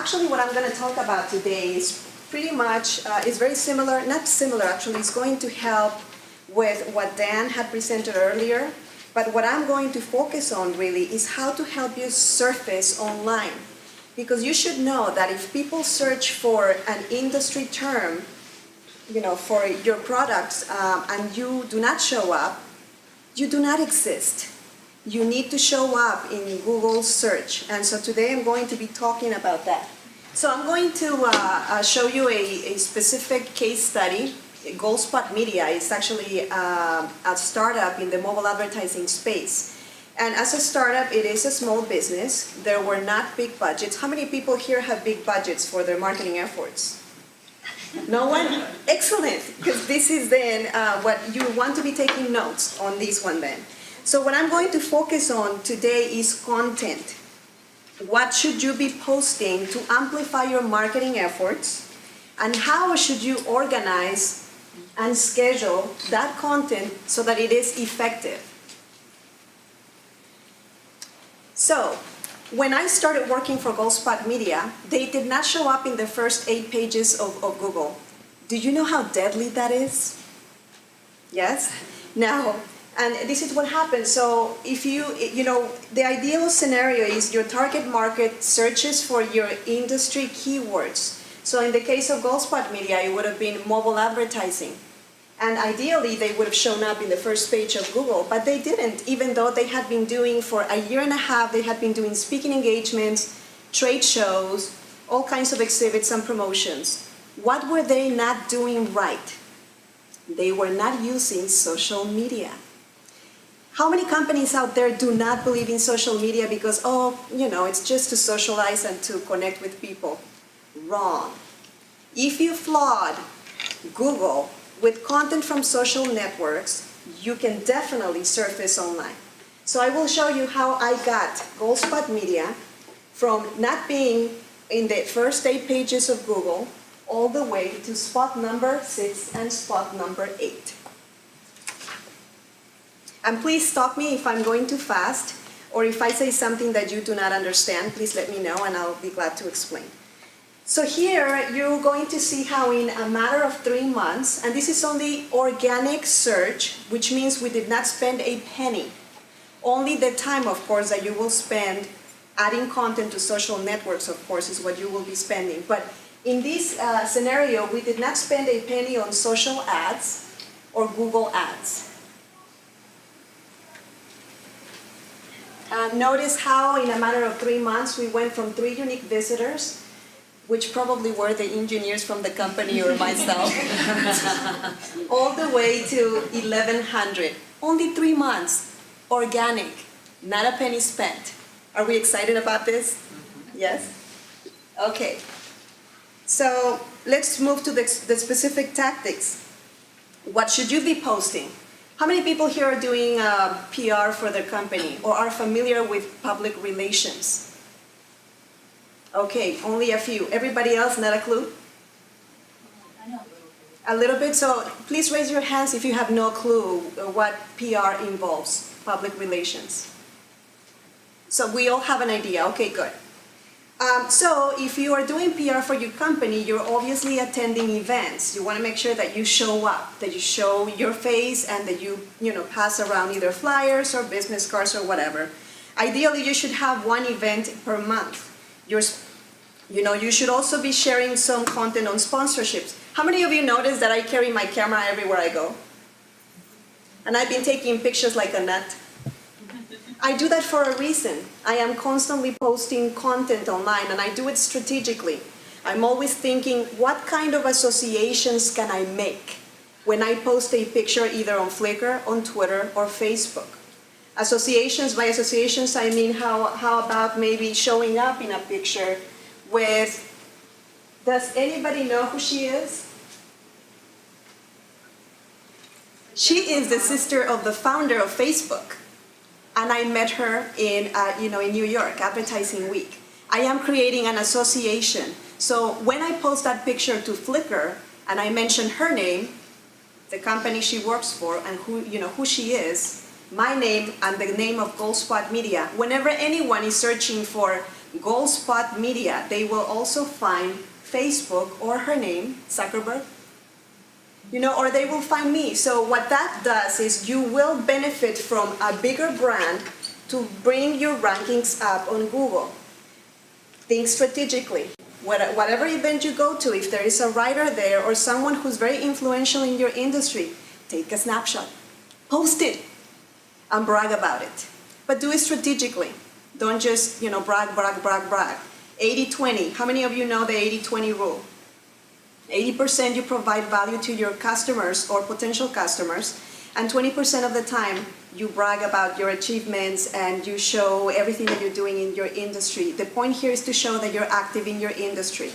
Actually, what I'm going to talk about today is pretty much, is very similar, not similar actually, it's going to help with what Dan had presented earlier, but what I'm going to focus on really is how to help you surface online. Because you should know that if people search for an industry term, for your products, and you do not show up, you do not exist. You need to show up in Google search. And so today I'm going to be talking about that. So I'm going to show you a specific case study. Goldspot Media is actually a startup in the mobile advertising space. And as a startup, it is a small business. There were not big budgets. How many people here have big budgets for their marketing efforts? No one? Excellent, because this is then what you want to be taking notes on this one then. So what I'm going to focus on today is content. What should you be posting to amplify your marketing efforts? And how should you organize and schedule that content so that it is effective? So, when I started working for Goldspot Media, they did not show up in the first 8 pages of Google. Do you know how deadly that is? Yes? Now, and this is what happens. So if the ideal scenario is your target market searches for your industry keywords. So in the case of Goldspot Media, it would have been mobile advertising. And ideally, they would have shown up in the first page of Google, but they didn't, even though they had been doing for a year and a half, they had been doing speaking engagements, trade shows, all kinds of exhibits and promotions. What were they not doing right? They were not using social media. How many companies out there do not believe in social media because, it's just to socialize and to connect with people? Wrong. If you flawed Google with content from social networks, you can definitely surface online. So I will show you how I got Goldspot Media from not being in the first 8 pages of Google all the way to spot number 6 and spot number 8. And please stop me if I'm going too fast, or if I say something that you do not understand, please let me know and I'll be glad to explain. So here, you're going to see how in a matter of 3 months, and this is only organic search, which means we did not spend a penny. Only the time, of course, that you will spend adding content to social networks, of course, is what you will be spending. But in this scenario, we did not spend a penny on social ads or Google ads. Notice how in a matter of 3 months, we went from 3 unique visitors, which probably were the engineers from the company or myself, all the way to 1,100. Only 3 months, organic, not a penny spent. Are we excited about this? Yes? Okay. So let's move to the specific tactics. What should you be posting? How many people here are doing PR for their company or are familiar with public relations? Okay, only a few. Everybody else, not a clue? I know. A little bit? So please raise your hands if you have no clue what PR involves, public relations. So we all have an idea. Okay, good. So if you are doing PR for your company, you're obviously attending events. You want to make sure that you show up, that you show your face, and that you pass around either flyers or business cards or whatever. Ideally, you should have 1 event per month. You should also be sharing some content on sponsorships. How many of you notice that I carry my camera everywhere I go? And I've been taking pictures like a nut. I do that for a reason. I am constantly posting content online, and I do it strategically. I'm always thinking, what kind of associations can I make when I post a picture either on Flickr, on Twitter, or Facebook? Associations, by associations, I mean how about maybe showing up in a picture with, does anybody know who she is? She is the sister of the founder of Facebook. And I met her in New York, Advertising Week. I am creating an association. So when I post that picture to Flickr and I mention her name, the company she works for, and who she is, my name and the name of Goldspot Media, whenever anyone is searching for Goldspot Media, they will also find Facebook or her name, Zuckerberg, or they will find me. So what that does is you will benefit from a bigger brand to bring your rankings up on Google. Think strategically. Whatever event you go to, if there is a writer there or someone who's very influential in your industry, take a snapshot, post it, and brag about it. But do it strategically. Don't just, brag, brag, brag, brag. 80-20. How many of you know the 80-20 rule? 80% you provide value to your customers or potential customers, and 20% of the time you brag about your achievements and you show everything that you're doing in your industry. The point here is to show that you're active in your industry.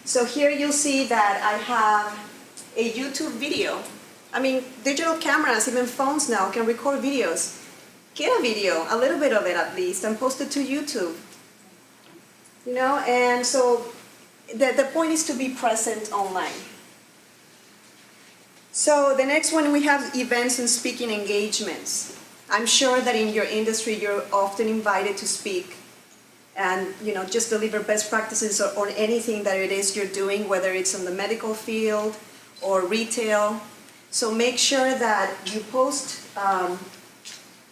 So here you'll see that I have a YouTube video. Digital cameras, even phones now can record videos. Get a video, a little bit of it at least, and post it to YouTube. And so the point is to be present online. So the next one, we have events and speaking engagements. I'm sure that in your industry you're often invited to speak and just deliver best practices on anything that it is you're doing, whether it's in the medical field or retail. So make sure that you post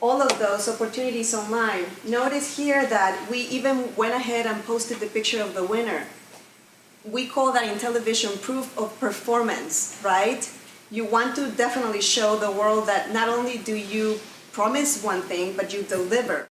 all of those opportunities online. Notice here that we even went ahead and posted the picture of the winner. We call that in television proof of performance, right? You want to definitely show the world that not only do you promise one thing, but you deliver.